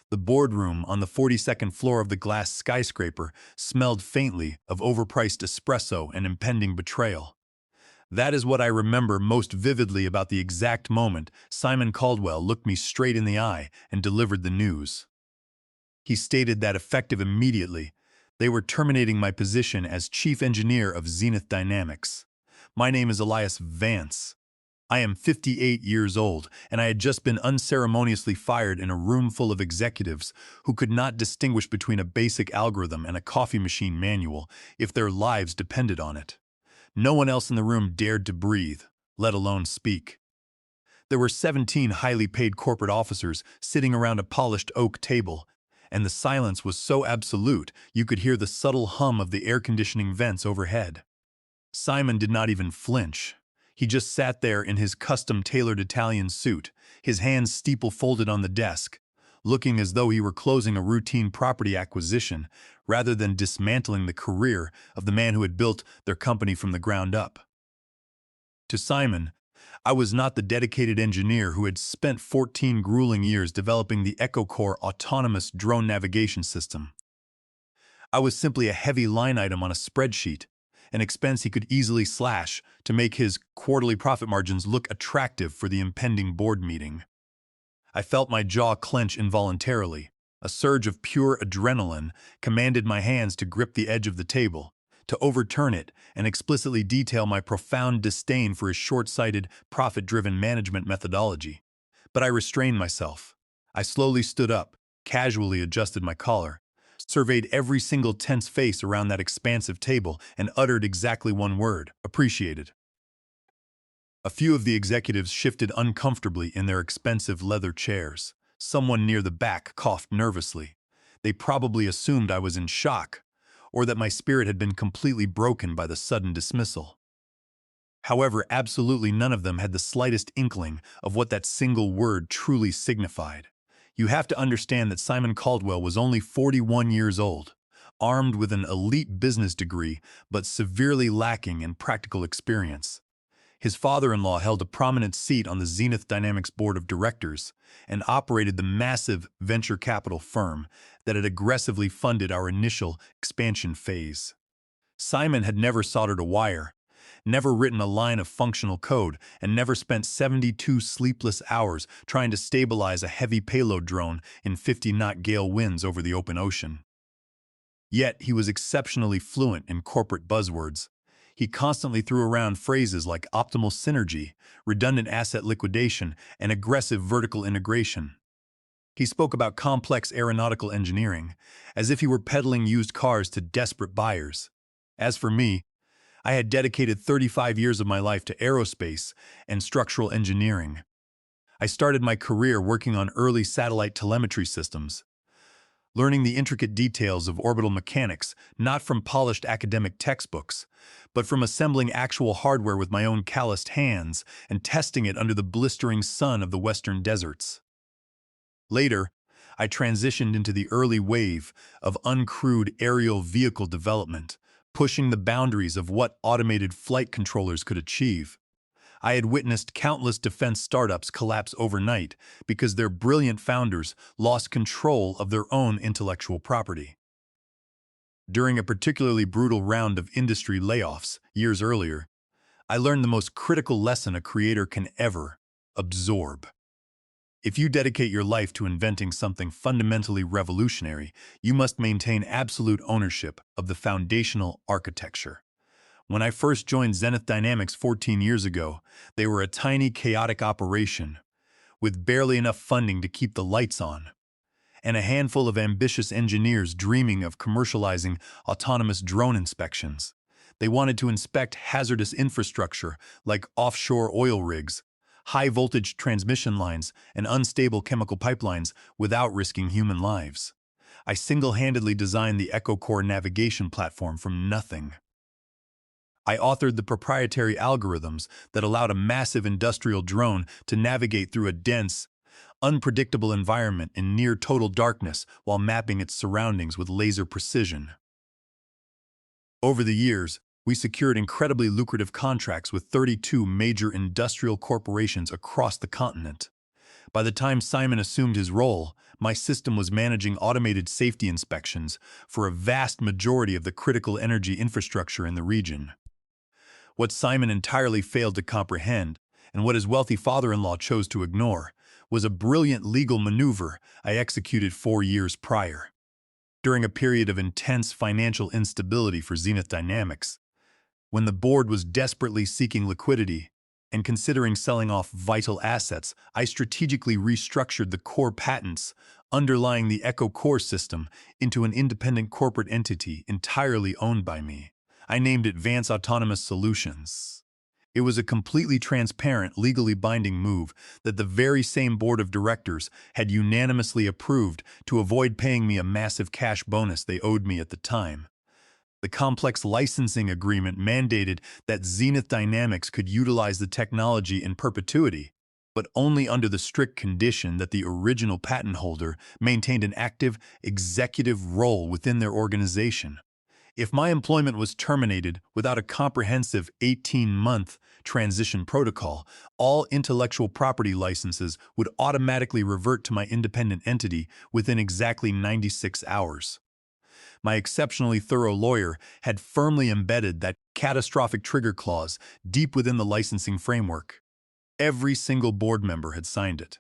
The boardroom on the 42nd floor of the glass skyscraper smelled faintly of overpriced espresso and impending betrayal. That is what I remember most vividly about the exact moment Simon Caldwell looked me straight in the eye and delivered the news. He stated that effective immediately, they were terminating my position as chief engineer of Zenith Dynamics. My name is Elias Vance. I am 58 years old, and I had just been unceremoniously fired in a room full of executives who could not distinguish between a basic algorithm and a coffee machine manual if their lives depended on it. No one else in the room dared to breathe, let alone speak. There were 17 highly paid corporate officers sitting around a polished oak table, and the silence was so absolute you could hear the subtle hum of the air conditioning vents overhead. Simon did not even flinch. He just sat there in his custom-tailored Italian suit, his hands steeple-folded on the desk, looking as though he were closing a routine property acquisition rather than dismantling the career of the man who had built their company from the ground up. To Simon, I was not the dedicated engineer who had spent 14 grueling years developing the EchoCore autonomous drone navigation system. I was simply a heavy line item on a spreadsheet, an expense he could easily slash to make his quarterly profit margins look attractive for the impending board meeting. I felt my jaw clench involuntarily. A surge of pure adrenaline commanded my hands to grip the edge of the table, to overturn it and explicitly detail my profound disdain for his short-sighted, profit-driven management methodology. But I restrained myself. I slowly stood up, casually adjusted my collar, surveyed every single tense face around that expansive table, and uttered exactly one word: appreciated. A few of the executives shifted uncomfortably in their expensive leather chairs. Someone near the back coughed nervously. They probably assumed I was in shock, or that my spirit had been completely broken by the sudden dismissal. However, absolutely none of them had the slightest inkling of what that single word truly signified. You have to understand that Simon Caldwell was only 41 years old, armed with an elite business degree, but severely lacking in practical experience. His father-in-law held a prominent seat on the Zenith Dynamics board of directors and operated the massive venture capital firm that had aggressively funded our initial expansion phase. Simon had never soldered a wire, never written a line of functional code, and never spent 72 sleepless hours trying to stabilize a heavy payload drone in 50-knot gale winds over the open ocean. Yet he was exceptionally fluent in corporate buzzwords. He constantly threw around phrases like optimal synergy, redundant asset liquidation, and aggressive vertical integration. He spoke about complex aeronautical engineering, as if he were peddling used cars to desperate buyers. As for me, I had dedicated 35 years of my life to aerospace and structural engineering. I started my career working on early satellite telemetry systems, learning the intricate details of orbital mechanics not from polished academic textbooks, but from assembling actual hardware with my own calloused hands and testing it under the blistering sun of the western deserts. Later, I transitioned into the early wave of uncrewed aerial vehicle development, pushing the boundaries of what automated flight controllers could achieve. I had witnessed countless defense startups collapse overnight because their brilliant founders lost control of their own intellectual property. During a particularly brutal round of industry layoffs years earlier, I learned the most critical lesson a creator can ever absorb. If you dedicate your life to inventing something fundamentally revolutionary, you must maintain absolute ownership of the foundational architecture. When I first joined Zenith Dynamics 14 years ago, they were a tiny, chaotic operation, with barely enough funding to keep the lights on, and a handful of ambitious engineers dreaming of commercializing autonomous drone inspections. They wanted to inspect hazardous infrastructure like offshore oil rigs, high-voltage transmission lines, and unstable chemical pipelines without risking human lives. I single-handedly designed the EchoCore navigation platform from nothing. I authored the proprietary algorithms that allowed a massive industrial drone to navigate through a dense, unpredictable environment in near-total darkness while mapping its surroundings with laser precision. Over the years, we secured incredibly lucrative contracts with 32 major industrial corporations across the continent. By the time Simon assumed his role, my system was managing automated safety inspections for a vast majority of the critical energy infrastructure in the region. What Simon entirely failed to comprehend, and what his wealthy father-in-law chose to ignore, was a brilliant legal maneuver I executed 4 years prior. During a period of intense financial instability for Zenith Dynamics, when the board was desperately seeking liquidity and considering selling off vital assets, I strategically restructured the core patents underlying the Echo Core system into an independent corporate entity entirely owned by me. I named it Vance Autonomous Solutions. It was a completely transparent, legally binding move that the very same board of directors had unanimously approved to avoid paying me a massive cash bonus they owed me at the time. The complex licensing agreement mandated that Zenith Dynamics could utilize the technology in perpetuity, but only under the strict condition that the original patent holder maintained an active executive role within their organization. If my employment was terminated without a comprehensive 18-month transition protocol, all intellectual property licenses would automatically revert to my independent entity within exactly 96 hours. My exceptionally thorough lawyer had firmly embedded that catastrophic trigger clause deep within the licensing framework. Every single board member had signed it.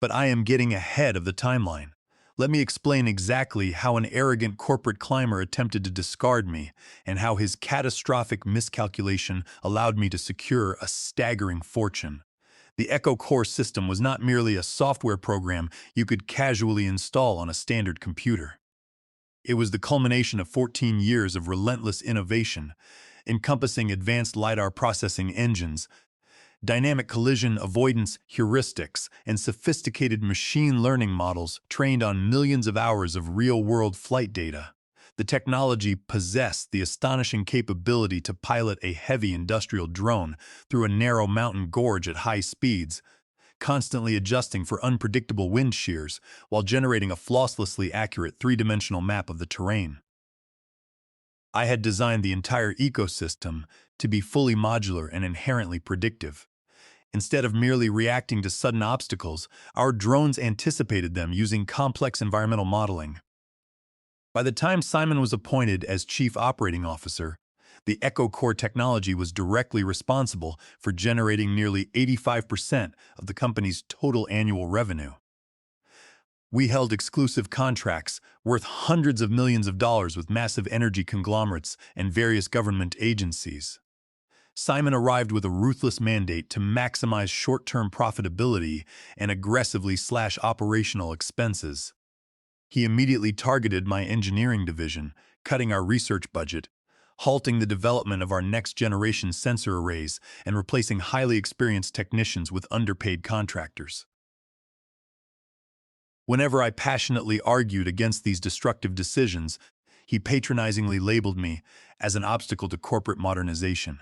But I am getting ahead of the timeline. Let me explain exactly how an arrogant corporate climber attempted to discard me and how his catastrophic miscalculation allowed me to secure a staggering fortune. The Echo Core system was not merely a software program you could casually install on a standard computer. It was the culmination of 14 years of relentless innovation, encompassing advanced LiDAR processing engines, dynamic collision avoidance heuristics, and sophisticated machine learning models trained on millions of hours of real-world flight data. The technology possessed the astonishing capability to pilot a heavy industrial drone through a narrow mountain gorge at high speeds, constantly adjusting for unpredictable wind shears while generating a flawlessly accurate three-dimensional map of the terrain. I had designed the entire ecosystem to be fully modular and inherently predictive. Instead of merely reacting to sudden obstacles, our drones anticipated them using complex environmental modeling. By the time Simon was appointed as Chief Operating Officer, the Echo Core technology was directly responsible for generating nearly 85% of the company's total annual revenue. We held exclusive contracts worth hundreds of millions of dollars with massive energy conglomerates and various government agencies. Simon arrived with a ruthless mandate to maximize short-term profitability and aggressively slash operational expenses. He immediately targeted my engineering division, cutting our research budget, halting the development of our next-generation sensor arrays, and replacing highly experienced technicians with underpaid contractors. Whenever I passionately argued against these destructive decisions, he patronizingly labeled me as an obstacle to corporate modernization.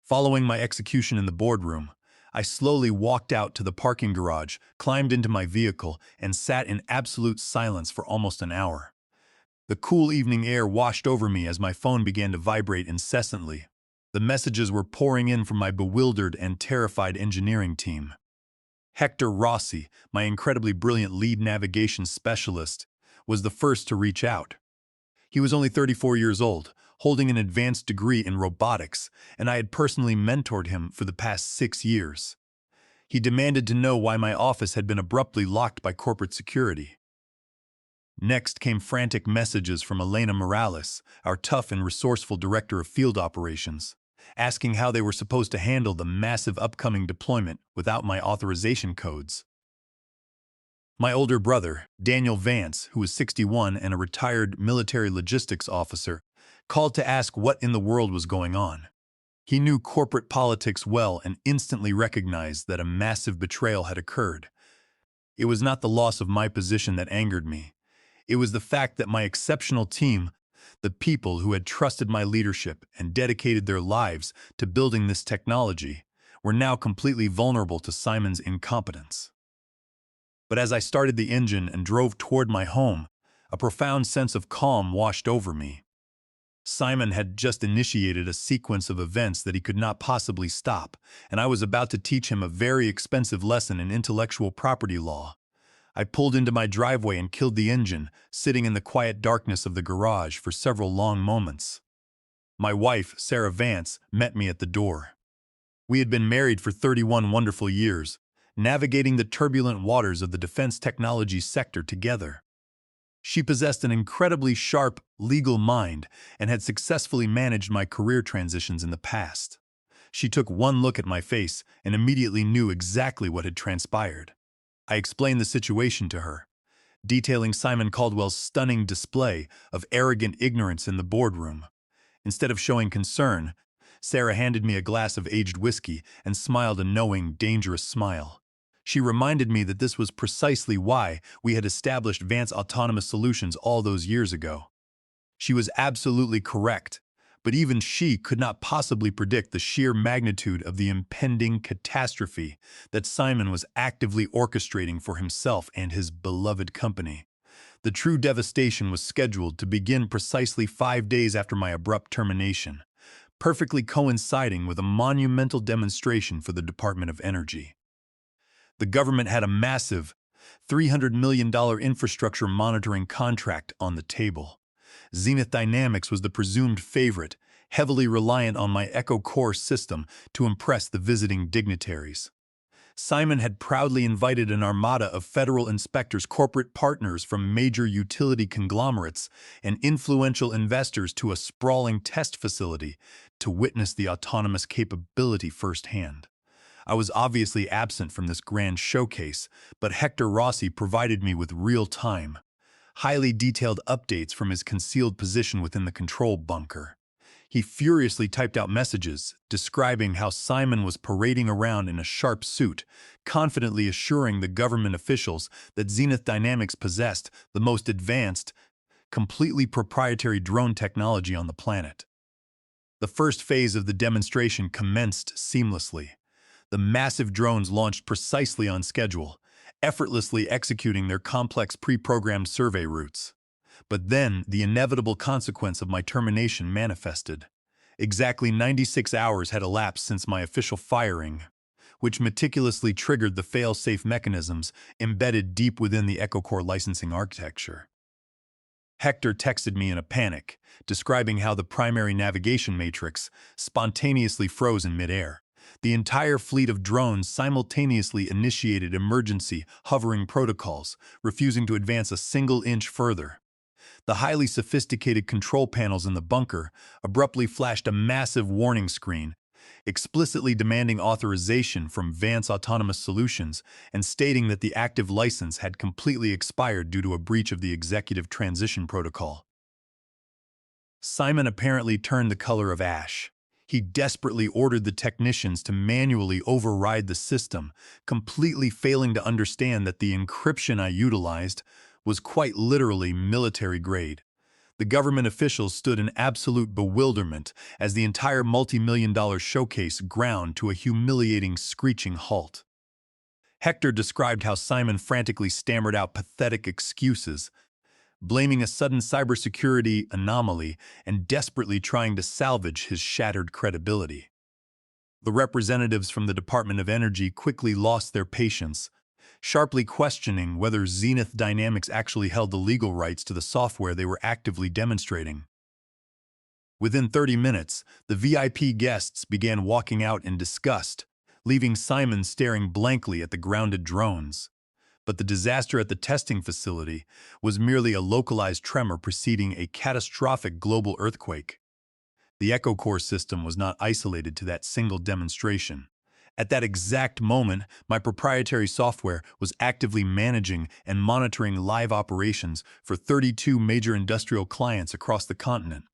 Following my execution in the boardroom, I slowly walked out to the parking garage, climbed into my vehicle, and sat in absolute silence for almost an hour. The cool evening air washed over me as my phone began to vibrate incessantly. The messages were pouring in from my bewildered and terrified engineering team. Hector Rossi, my incredibly brilliant lead navigation specialist, was the first to reach out. He was only 34 years old, holding an advanced degree in robotics, and I had personally mentored him for the past 6 years. He demanded to know why my office had been abruptly locked by corporate security. Next came frantic messages from Elena Morales, our tough and resourceful director of field operations, asking how they were supposed to handle the massive upcoming deployment without my authorization codes. My older brother, Daniel Vance, who was 61 and a retired military logistics officer, called to ask what in the world was going on. He knew corporate politics well and instantly recognized that a massive betrayal had occurred. It was not the loss of my position that angered me. It was the fact that my exceptional team, the people who had trusted my leadership and dedicated their lives to building this technology, were now completely vulnerable to Simon's incompetence. But as I started the engine and drove toward my home, a profound sense of calm washed over me. Simon had just initiated a sequence of events that he could not possibly stop, and I was about to teach him a very expensive lesson in intellectual property law. I pulled into my driveway and killed the engine, sitting in the quiet darkness of the garage for several long moments. My wife, Sarah Vance, met me at the door. We had been married for 31 wonderful years, navigating the turbulent waters of the defense technology sector together. She possessed an incredibly sharp, legal mind and had successfully managed my career transitions in the past. She took one look at my face and immediately knew exactly what had transpired. I explained the situation to her, detailing Simon Caldwell's stunning display of arrogant ignorance in the boardroom. Instead of showing concern, Sarah handed me a glass of aged whiskey and smiled a knowing, dangerous smile. She reminded me that this was precisely why we had established Vance Autonomous Solutions all those years ago. She was absolutely correct, but even she could not possibly predict the sheer magnitude of the impending catastrophe that Simon was actively orchestrating for himself and his beloved company. The true devastation was scheduled to begin precisely 5 days after my abrupt termination, perfectly coinciding with a monumental demonstration for the Department of Energy. The government had a massive $300 million infrastructure monitoring contract on the table. Zenith Dynamics was the presumed favorite, heavily reliant on my Echo Core system to impress the visiting dignitaries. Simon had proudly invited an armada of federal inspectors, corporate partners from major utility conglomerates, and influential investors to a sprawling test facility to witness the autonomous capability firsthand. I was obviously absent from this grand showcase, but Hector Rossi provided me with real-time, highly detailed updates from his concealed position within the control bunker. He furiously typed out messages describing how Simon was parading around in a sharp suit, confidently assuring the government officials that Zenith Dynamics possessed the most advanced, completely proprietary drone technology on the planet. The first phase of the demonstration commenced seamlessly. The massive drones launched precisely on schedule, effortlessly executing their complex pre-programmed survey routes. But then, the inevitable consequence of my termination manifested. Exactly 96 hours had elapsed since my official firing, which meticulously triggered the fail-safe mechanisms embedded deep within the Echo Core licensing architecture. Hector texted me in a panic, describing how the primary navigation matrix spontaneously froze in midair. The entire fleet of drones simultaneously initiated emergency hovering protocols, refusing to advance a single inch further. The highly sophisticated control panels in the bunker abruptly flashed a massive warning screen, explicitly demanding authorization from Vance Autonomous Solutions and stating that the active license had completely expired due to a breach of the Executive Transition Protocol. Simon apparently turned the color of ash. He desperately ordered the technicians to manually override the system, completely failing to understand that the encryption I utilized was quite literally military grade. The government officials stood in absolute bewilderment as the entire multi-million-dollar showcase ground to a humiliating, screeching halt. Hector described how Simon frantically stammered out pathetic excuses, blaming a sudden cybersecurity anomaly and desperately trying to salvage his shattered credibility. The representatives from the Department of Energy quickly lost their patience, sharply questioning whether Zenith Dynamics actually held the legal rights to the software they were actively demonstrating. Within 30 minutes, the VIP guests began walking out in disgust, leaving Simon staring blankly at the grounded drones. But the disaster at the testing facility was merely a localized tremor preceding a catastrophic global earthquake. The Echo Core system was not isolated to that single demonstration. At that exact moment, my proprietary software was actively managing and monitoring live operations for 32 major industrial clients across the continent.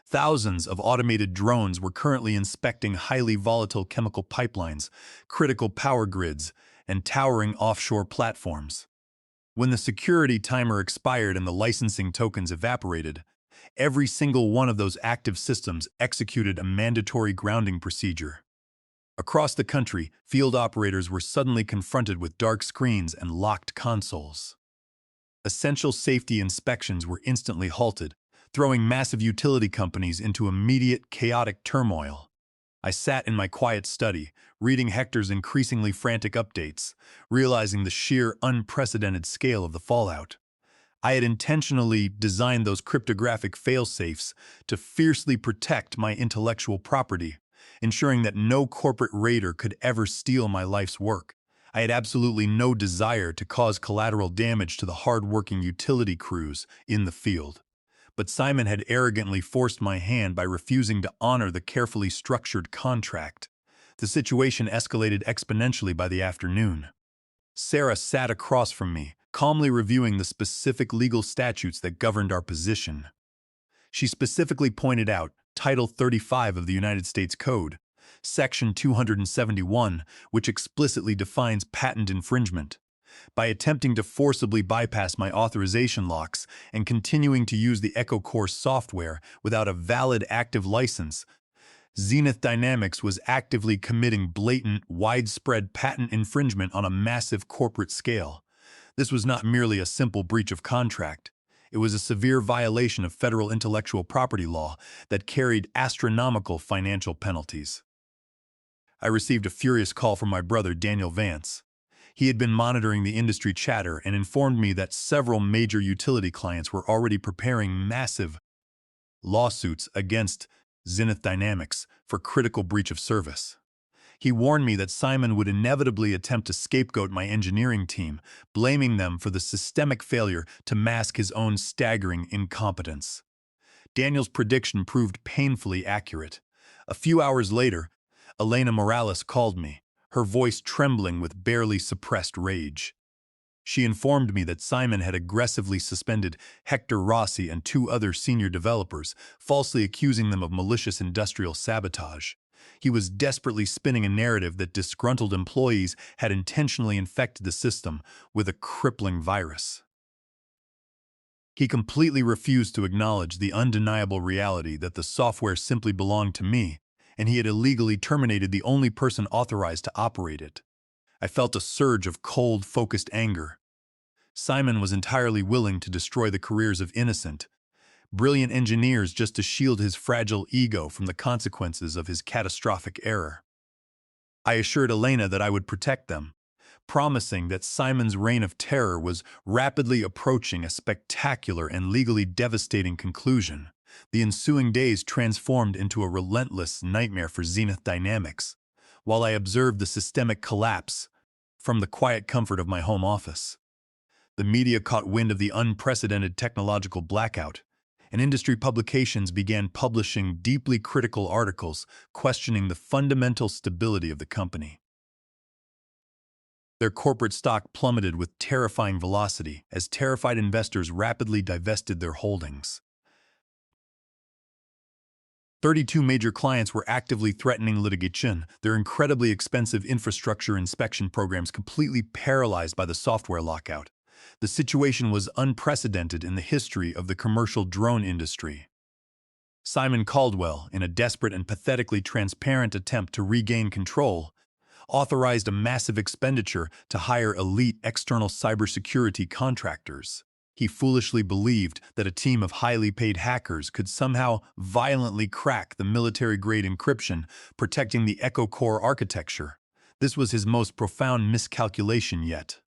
Thousands of automated drones were currently inspecting highly volatile chemical pipelines, critical power grids, and towering offshore platforms. When the security timer expired and the licensing tokens evaporated, every single one of those active systems executed a mandatory grounding procedure. Across the country, field operators were suddenly confronted with dark screens and locked consoles. Essential safety inspections were instantly halted, throwing massive utility companies into immediate, chaotic turmoil. I sat in my quiet study, reading Hector's increasingly frantic updates, realizing the sheer, unprecedented scale of the fallout. I had intentionally designed those cryptographic fail-safes to fiercely protect my intellectual property, ensuring that no corporate raider could ever steal my life's work. I had absolutely no desire to cause collateral damage to the hard-working utility crews in the field. But Simon had arrogantly forced my hand by refusing to honor the carefully structured contract. The situation escalated exponentially by the afternoon. Sarah sat across from me, calmly reviewing the specific legal statutes that governed our position. She specifically pointed out Title 35 of the United States Code, Section 271, which explicitly defines patent infringement. By attempting to forcibly bypass my authorization locks and continuing to use the EchoCore software without a valid active license, Zenith Dynamics was actively committing blatant, widespread patent infringement on a massive corporate scale. This was not merely a simple breach of contract. It was a severe violation of federal intellectual property law that carried astronomical financial penalties. I received a furious call from my brother, Daniel Vance. He had been monitoring the industry chatter and informed me that several major utility clients were already preparing massive lawsuits against Zenith Dynamics for critical breach of service. He warned me that Simon would inevitably attempt to scapegoat my engineering team, blaming them for the systemic failure to mask his own staggering incompetence. Daniel's prediction proved painfully accurate. A few hours later, Elena Morales called me, her voice trembling with barely suppressed rage. She informed me that Simon had aggressively suspended Hector Rossi and two other senior developers, falsely accusing them of malicious industrial sabotage. He was desperately spinning a narrative that disgruntled employees had intentionally infected the system with a crippling virus. He completely refused to acknowledge the undeniable reality that the software simply belonged to me, and he had illegally terminated the only person authorized to operate it. I felt a surge of cold, focused anger. Simon was entirely willing to destroy the careers of innocent, brilliant engineers just to shield his fragile ego from the consequences of his catastrophic error. I assured Elena that I would protect them, promising that Simon's reign of terror was rapidly approaching a spectacular and legally devastating conclusion. The ensuing days transformed into a relentless nightmare for Zenith Dynamics, while I observed the systemic collapse from the quiet comfort of my home office. The media caught wind of the unprecedented technological blackout, and industry publications began publishing deeply critical articles questioning the fundamental stability of the company. Their corporate stock plummeted with terrifying velocity as terrified investors rapidly divested their holdings. 32 major clients were actively threatening litigation, their incredibly expensive infrastructure inspection programs completely paralyzed by the software lockout. The situation was unprecedented in the history of the commercial drone industry. Simon Caldwell, in a desperate and pathetically transparent attempt to regain control, authorized a massive expenditure to hire elite external cybersecurity contractors. He foolishly believed that a team of highly paid hackers could somehow violently crack the military-grade encryption protecting the EchoCore architecture. This was his most profound miscalculation yet.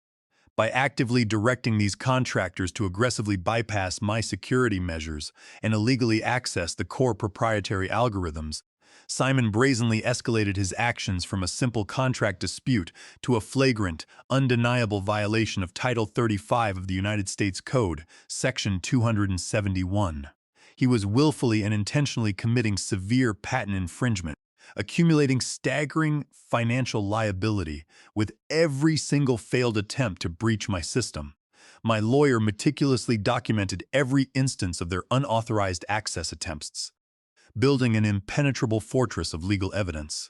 By actively directing these contractors to aggressively bypass my security measures and illegally access the core proprietary algorithms, Simon brazenly escalated his actions from a simple contract dispute to a flagrant, undeniable violation of Title 35 of the United States Code, Section 271. He was willfully and intentionally committing severe patent infringement, accumulating staggering financial liability with every single failed attempt to breach my system. My lawyer meticulously documented every instance of their unauthorized access attempts, building an impenetrable fortress of legal evidence.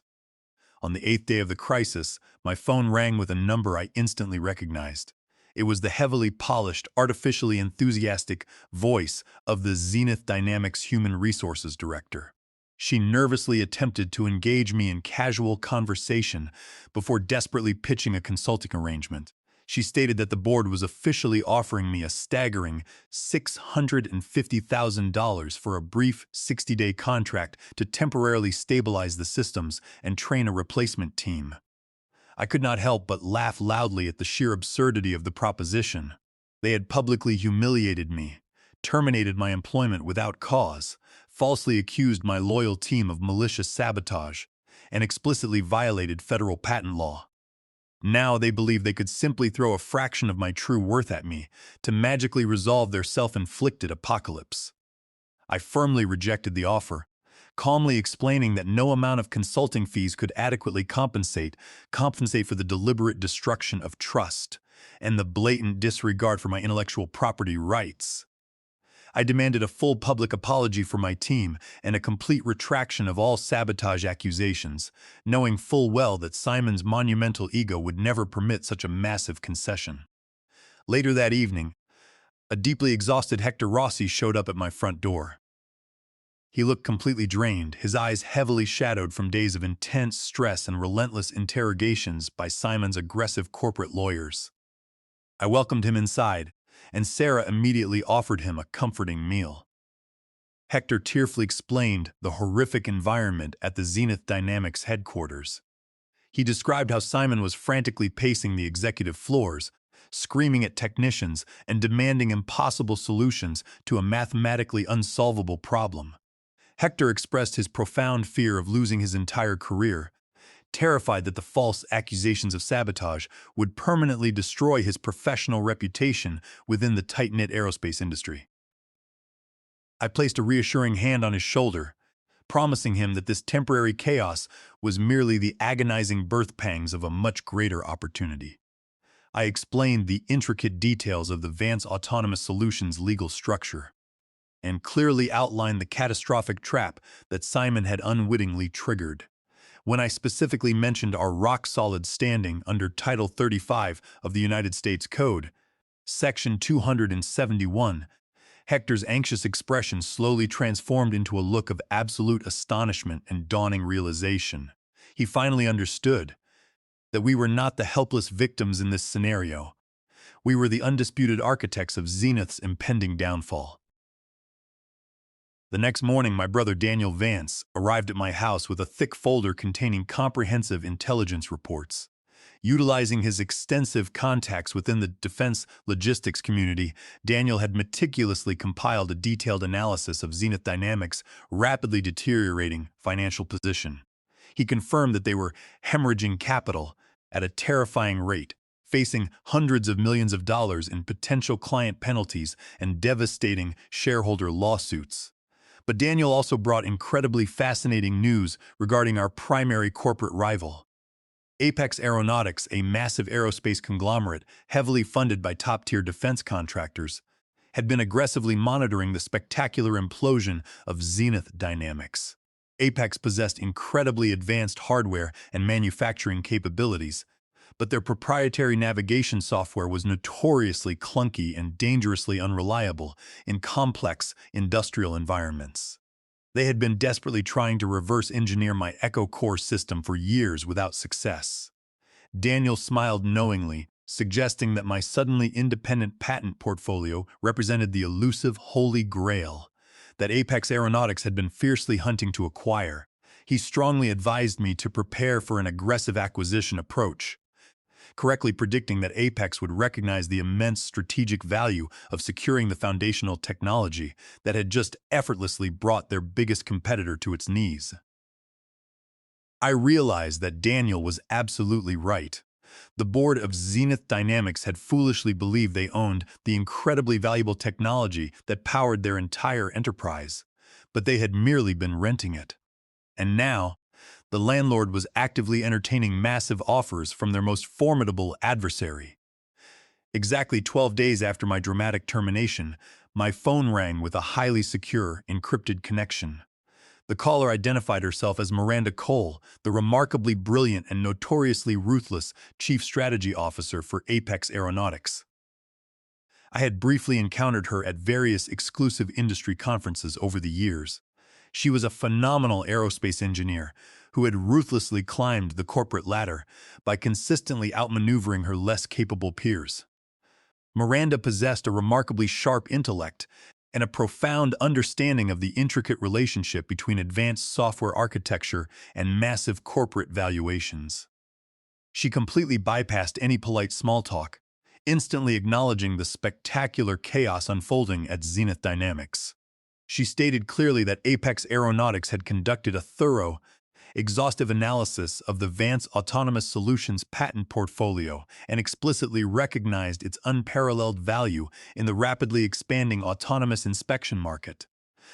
On the 8th day of the crisis, my phone rang with a number I instantly recognized. It was the heavily polished, artificially enthusiastic voice of the Zenith Dynamics Human Resources Director. She nervously attempted to engage me in casual conversation before desperately pitching a consulting arrangement. She stated that the board was officially offering me a staggering $650,000 for a brief 60-day contract to temporarily stabilize the systems and train a replacement team. I could not help but laugh loudly at the sheer absurdity of the proposition. They had publicly humiliated me, terminated my employment without cause, falsely accused my loyal team of malicious sabotage, and explicitly violated federal patent law. Now they believe they could simply throw a fraction of my true worth at me to magically resolve their self-inflicted apocalypse. I firmly rejected the offer, calmly explaining that no amount of consulting fees could adequately compensate for the deliberate destruction of trust and the blatant disregard for my intellectual property rights. I demanded a full public apology for my team and a complete retraction of all sabotage accusations, knowing full well that Simon's monumental ego would never permit such a massive concession. Later that evening, a deeply exhausted Hector Rossi showed up at my front door. He looked completely drained, his eyes heavily shadowed from days of intense stress and relentless interrogations by Simon's aggressive corporate lawyers. I welcomed him inside, and Sarah immediately offered him a comforting meal. Hector tearfully explained the horrific environment at the Zenith Dynamics headquarters. He described how Simon was frantically pacing the executive floors, screaming at technicians and demanding impossible solutions to a mathematically unsolvable problem. Hector expressed his profound fear of losing his entire career, terrified that the false accusations of sabotage would permanently destroy his professional reputation within the tight-knit aerospace industry. I placed a reassuring hand on his shoulder, promising him that this temporary chaos was merely the agonizing birth pangs of a much greater opportunity. I explained the intricate details of the Vance Autonomous Solutions legal structure, and clearly outlined the catastrophic trap that Simon had unwittingly triggered. When I specifically mentioned our rock-solid standing under Title 35 of the United States Code, Section 271, Hector's anxious expression slowly transformed into a look of absolute astonishment and dawning realization. He finally understood that we were not the helpless victims in this scenario. We were the undisputed architects of Zenith's impending downfall. The next morning, my brother Daniel Vance arrived at my house with a thick folder containing comprehensive intelligence reports. Utilizing his extensive contacts within the defense logistics community, Daniel had meticulously compiled a detailed analysis of Zenith Dynamics' rapidly deteriorating financial position. He confirmed that they were hemorrhaging capital at a terrifying rate, facing hundreds of millions of dollars in potential client penalties and devastating shareholder lawsuits. But Daniel also brought incredibly fascinating news regarding our primary corporate rival. Apex Aeronautics, a massive aerospace conglomerate heavily funded by top-tier defense contractors, had been aggressively monitoring the spectacular implosion of Zenith Dynamics. Apex possessed incredibly advanced hardware and manufacturing capabilities, but their proprietary navigation software was notoriously clunky and dangerously unreliable in complex industrial environments. They had been desperately trying to reverse engineer my Echo Core system for years without success. Daniel smiled knowingly, suggesting that my suddenly independent patent portfolio represented the elusive Holy Grail that Apex Aeronautics had been fiercely hunting to acquire. He strongly advised me to prepare for an aggressive acquisition approach, correctly predicting that Apex would recognize the immense strategic value of securing the foundational technology that had just effortlessly brought their biggest competitor to its knees. I realized that Daniel was absolutely right. The board of Zenith Dynamics had foolishly believed they owned the incredibly valuable technology that powered their entire enterprise, but they had merely been renting it. And now, the landlord was actively entertaining massive offers from their most formidable adversary. Exactly 12 days after my dramatic termination, my phone rang with a highly secure, encrypted connection. The caller identified herself as Miranda Cole, the remarkably brilliant and notoriously ruthless Chief Strategy Officer for Apex Aeronautics. I had briefly encountered her at various exclusive industry conferences over the years. She was a phenomenal aerospace engineer who had ruthlessly climbed the corporate ladder by consistently outmaneuvering her less capable peers. Miranda possessed a remarkably sharp intellect and a profound understanding of the intricate relationship between advanced software architecture and massive corporate valuations. She completely bypassed any polite small talk, instantly acknowledging the spectacular chaos unfolding at Zenith Dynamics. She stated clearly that Apex Aeronautics had conducted a thorough, exhaustive analysis of the Vance Autonomous Solutions patent portfolio and explicitly recognized its unparalleled value in the rapidly expanding autonomous inspection market.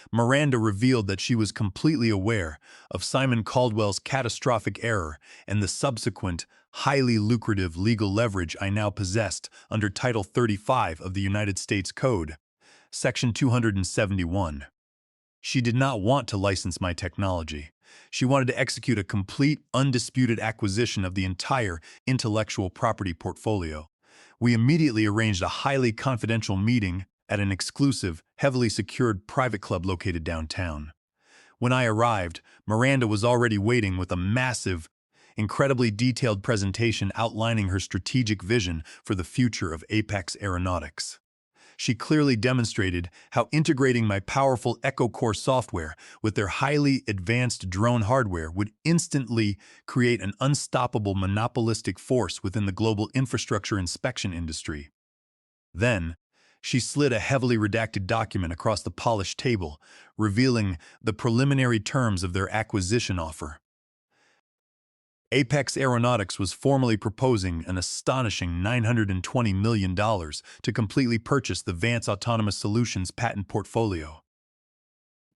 Miranda revealed that she was completely aware of Simon Caldwell's catastrophic error and the subsequent, highly lucrative legal leverage I now possessed under Title 35 of the United States Code, Section 271. She did not want to license my technology. She wanted to execute a complete, undisputed acquisition of the entire intellectual property portfolio. We immediately arranged a highly confidential meeting at an exclusive, heavily secured private club located downtown. When I arrived, Miranda was already waiting with a massive, incredibly detailed presentation outlining her strategic vision for the future of Apex Aeronautics. She clearly demonstrated how integrating my powerful EchoCore software with their highly advanced drone hardware would instantly create an unstoppable monopolistic force within the global infrastructure inspection industry. Then, she slid a heavily redacted document across the polished table, revealing the preliminary terms of their acquisition offer. Apex Aeronautics was formally proposing an astonishing $920 million to completely purchase the Vance Autonomous Solutions patent portfolio.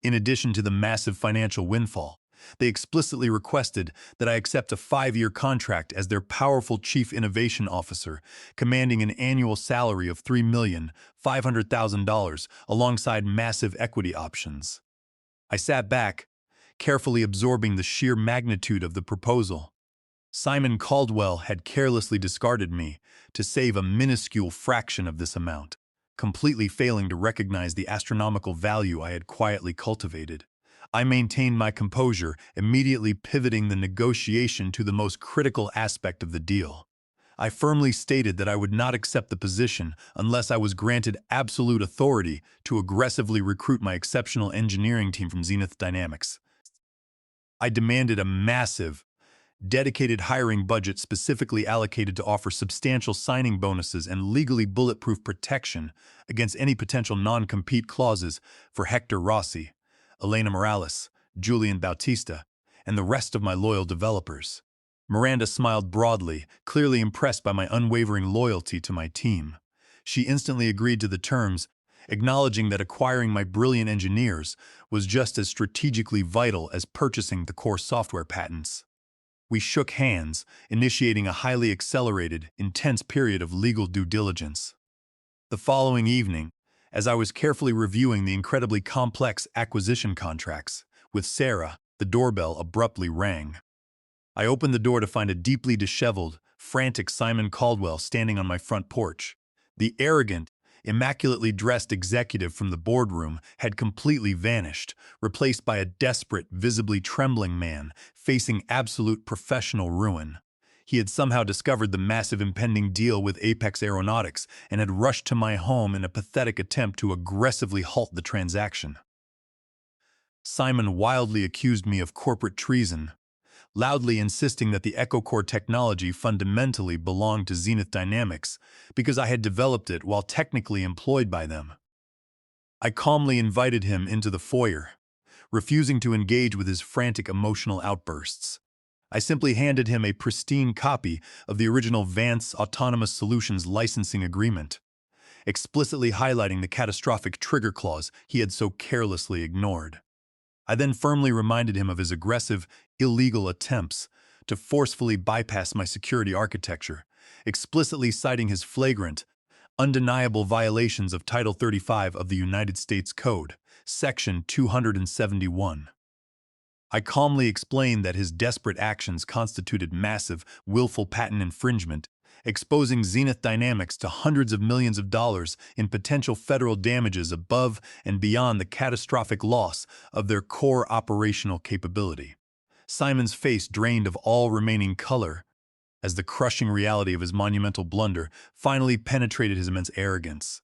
In addition to the massive financial windfall, they explicitly requested that I accept a 5-year contract as their powerful Chief Innovation Officer, commanding an annual salary of $3,500,000 alongside massive equity options. I sat back, carefully absorbing the sheer magnitude of the proposal. Simon Caldwell had carelessly discarded me to save a minuscule fraction of this amount, completely failing to recognize the astronomical value I had quietly cultivated. I maintained my composure, immediately pivoting the negotiation to the most critical aspect of the deal. I firmly stated that I would not accept the position unless I was granted absolute authority to aggressively recruit my exceptional engineering team from Zenith Dynamics. I demanded a massive, dedicated hiring budget specifically allocated to offer substantial signing bonuses and legally bulletproof protection against any potential non-compete clauses for Hector Rossi, Elena Morales, Julian Bautista, and the rest of my loyal developers. Miranda smiled broadly, clearly impressed by my unwavering loyalty to my team. She instantly agreed to the terms, acknowledging that acquiring my brilliant engineers was just as strategically vital as purchasing the core software patents. We shook hands, initiating a highly accelerated, intense period of legal due diligence. The following evening, as I was carefully reviewing the incredibly complex acquisition contracts, with Sarah, the doorbell abruptly rang. I opened the door to find a deeply disheveled, frantic Simon Caldwell standing on my front porch. The arrogant, immaculately dressed executive from the boardroom had completely vanished, replaced by a desperate, visibly trembling man facing absolute professional ruin. He had somehow discovered the massive impending deal with Apex Aeronautics and had rushed to my home in a pathetic attempt to aggressively halt the transaction. Simon wildly accused me of corporate treason, loudly insisting that the EchoCore technology fundamentally belonged to Zenith Dynamics because I had developed it while technically employed by them. I calmly invited him into the foyer, refusing to engage with his frantic emotional outbursts. I simply handed him a pristine copy of the original Vance Autonomous Solutions licensing agreement, explicitly highlighting the catastrophic trigger clause he had so carelessly ignored. I then firmly reminded him of his aggressive, illegal attempts to forcefully bypass my security architecture, explicitly citing his flagrant, undeniable violations of Title 35 of the United States Code, Section 271. I calmly explained that his desperate actions constituted massive, willful patent infringement exposing Zenith Dynamics to hundreds of millions of dollars in potential federal damages above and beyond the catastrophic loss of their core operational capability. Simon's face drained of all remaining color as the crushing reality of his monumental blunder finally penetrated his immense arrogance.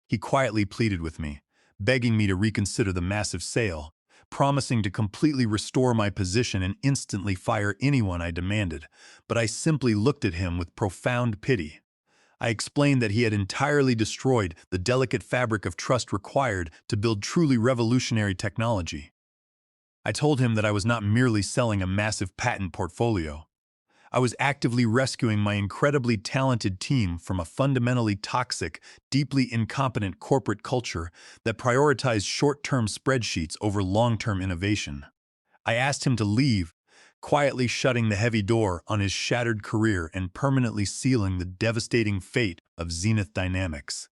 He quietly pleaded with me, begging me to reconsider the massive sale, promising to completely restore my position and instantly fire anyone I demanded, but I simply looked at him with profound pity. I explained that he had entirely destroyed the delicate fabric of trust required to build truly revolutionary technology. I told him that I was not merely selling a massive patent portfolio. I was actively rescuing my incredibly talented team from a fundamentally toxic, deeply incompetent corporate culture that prioritized short-term spreadsheets over long-term innovation. I asked him to leave, quietly shutting the heavy door on his shattered career and permanently sealing the devastating fate of Zenith Dynamics.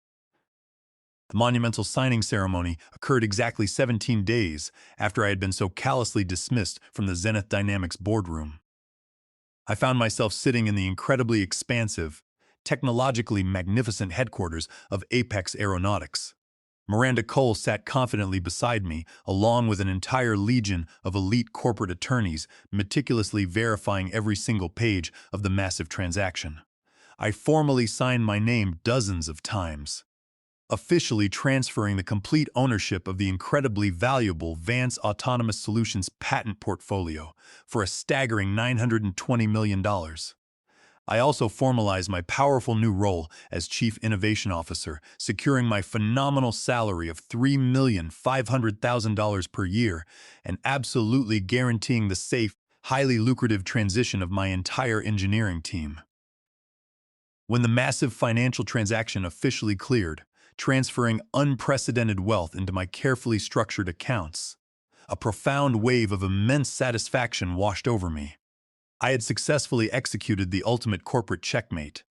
The monumental signing ceremony occurred exactly 17 days after I had been so callously dismissed from the Zenith Dynamics boardroom. I found myself sitting in the incredibly expansive, technologically magnificent headquarters of Apex Aeronautics. Miranda Cole sat confidently beside me, along with an entire legion of elite corporate attorneys meticulously verifying every single page of the massive transaction. I formally signed my name dozens of times, officially transferring the complete ownership of the incredibly valuable Vance Autonomous Solutions patent portfolio for a staggering $920 million. I also formalized my powerful new role as Chief Innovation Officer, securing my phenomenal salary of $3,500,000 per year and absolutely guaranteeing the safe, highly lucrative transition of my entire engineering team. When the massive financial transaction officially cleared, transferring unprecedented wealth into my carefully structured accounts, a profound wave of immense satisfaction washed over me. I had successfully executed the ultimate corporate checkmate.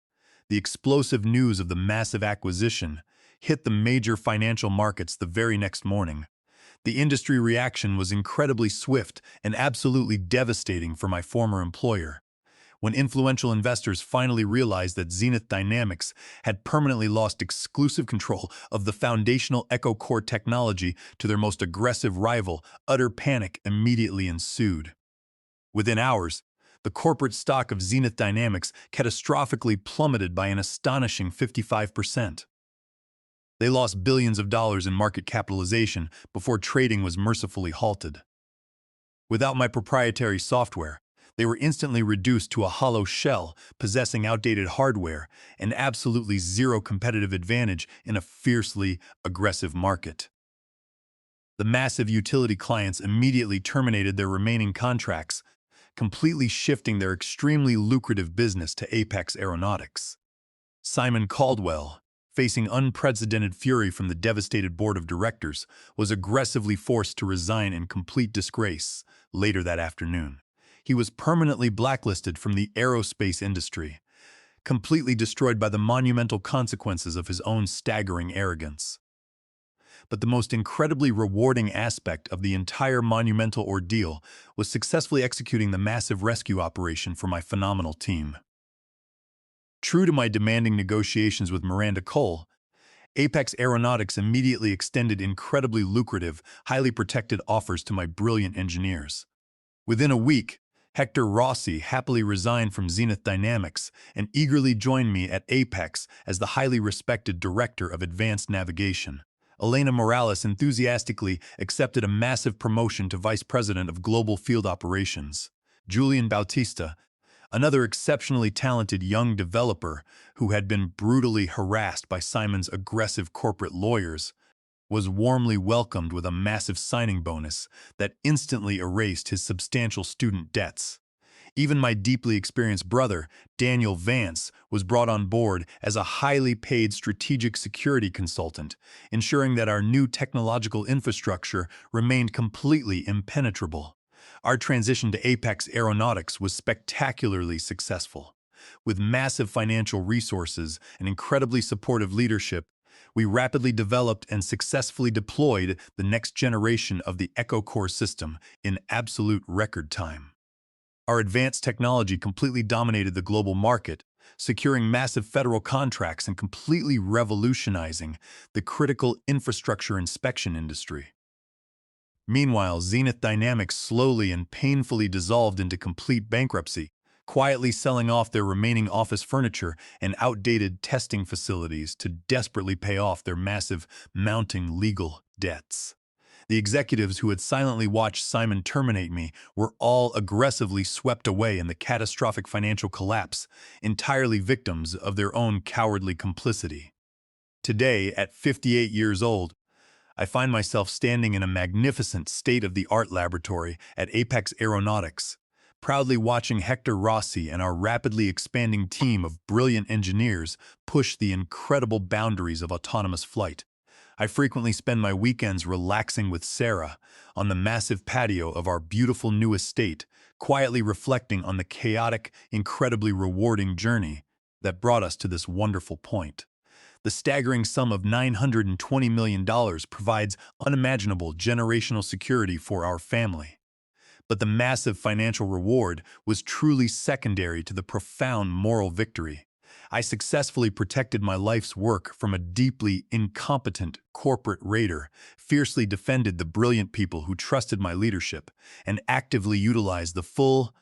The explosive news of the massive acquisition hit the major financial markets the very next morning. The industry reaction was incredibly swift and absolutely devastating for my former employer. When influential investors finally realized that Zenith Dynamics had permanently lost exclusive control of the foundational Echo Core technology to their most aggressive rival, utter panic immediately ensued. Within hours, the corporate stock of Zenith Dynamics catastrophically plummeted by an astonishing 55%. They lost billions of dollars in market capitalization before trading was mercifully halted. Without my proprietary software, they were instantly reduced to a hollow shell, possessing outdated hardware and absolutely zero competitive advantage in a fiercely aggressive market. The massive utility clients immediately terminated their remaining contracts, completely shifting their extremely lucrative business to Apex Aeronautics. Simon Caldwell, facing unprecedented fury from the devastated board of directors, was aggressively forced to resign in complete disgrace later that afternoon. He was permanently blacklisted from the aerospace industry, completely destroyed by the monumental consequences of his own staggering arrogance. But the most incredibly rewarding aspect of the entire monumental ordeal was successfully executing the massive rescue operation for my phenomenal team. True to my demanding negotiations with Miranda Cole, Apex Aeronautics immediately extended incredibly lucrative, highly protected offers to my brilliant engineers. Within a week, Hector Rossi happily resigned from Zenith Dynamics and eagerly joined me at Apex as the highly respected Director of Advanced Navigation. Elena Morales enthusiastically accepted a massive promotion to Vice President of Global Field Operations. Julian Bautista, another exceptionally talented young developer who had been brutally harassed by Simon's aggressive corporate lawyers, was warmly welcomed with a massive signing bonus that instantly erased his substantial student debts. Even my deeply experienced brother, Daniel Vance, was brought on board as a highly paid strategic security consultant, ensuring that our new technological infrastructure remained completely impenetrable. Our transition to Apex Aeronautics was spectacularly successful. With massive financial resources and incredibly supportive leadership, we rapidly developed and successfully deployed the next generation of the Echo Core system in absolute record time. Our advanced technology completely dominated the global market, securing massive federal contracts and completely revolutionizing the critical infrastructure inspection industry. Meanwhile, Zenith Dynamics slowly and painfully dissolved into complete bankruptcy, quietly selling off their remaining office furniture and outdated testing facilities to desperately pay off their massive, mounting legal debts. The executives who had silently watched Simon terminate me were all aggressively swept away in the catastrophic financial collapse, entirely victims of their own cowardly complicity. Today, at 58 years old, I find myself standing in a magnificent state-of-the-art laboratory at Apex Aeronautics, proudly watching Hector Rossi and our rapidly expanding team of brilliant engineers push the incredible boundaries of autonomous flight. I frequently spend my weekends relaxing with Sarah on the massive patio of our beautiful new estate, quietly reflecting on the chaotic, incredibly rewarding journey that brought us to this wonderful point. The staggering sum of $920 million provides unimaginable generational security for our family. But the massive financial reward was truly secondary to the profound moral victory. I successfully protected my life's work from a deeply incompetent corporate raider, fiercely defended the brilliant people who trusted my leadership, and actively utilized the full,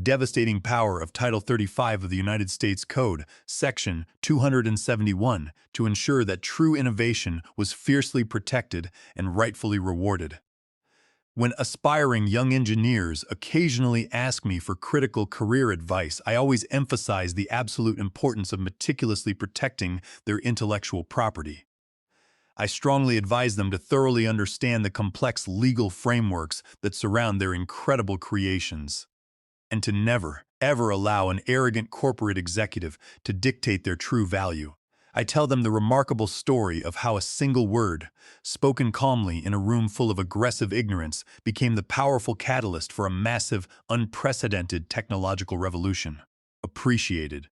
devastating power of Title 35 of the United States Code, Section 271, to ensure that true innovation was fiercely protected and rightfully rewarded. When aspiring young engineers occasionally ask me for critical career advice, I always emphasize the absolute importance of meticulously protecting their intellectual property. I strongly advise them to thoroughly understand the complex legal frameworks that surround their incredible creations, and to never, ever allow an arrogant corporate executive to dictate their true value. I tell them the remarkable story of how a single word, spoken calmly in a room full of aggressive ignorance, became the powerful catalyst for a massive, unprecedented technological revolution. Appreciated.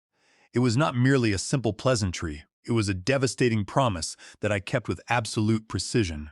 It was not merely a simple pleasantry, it was a devastating promise that I kept with absolute precision.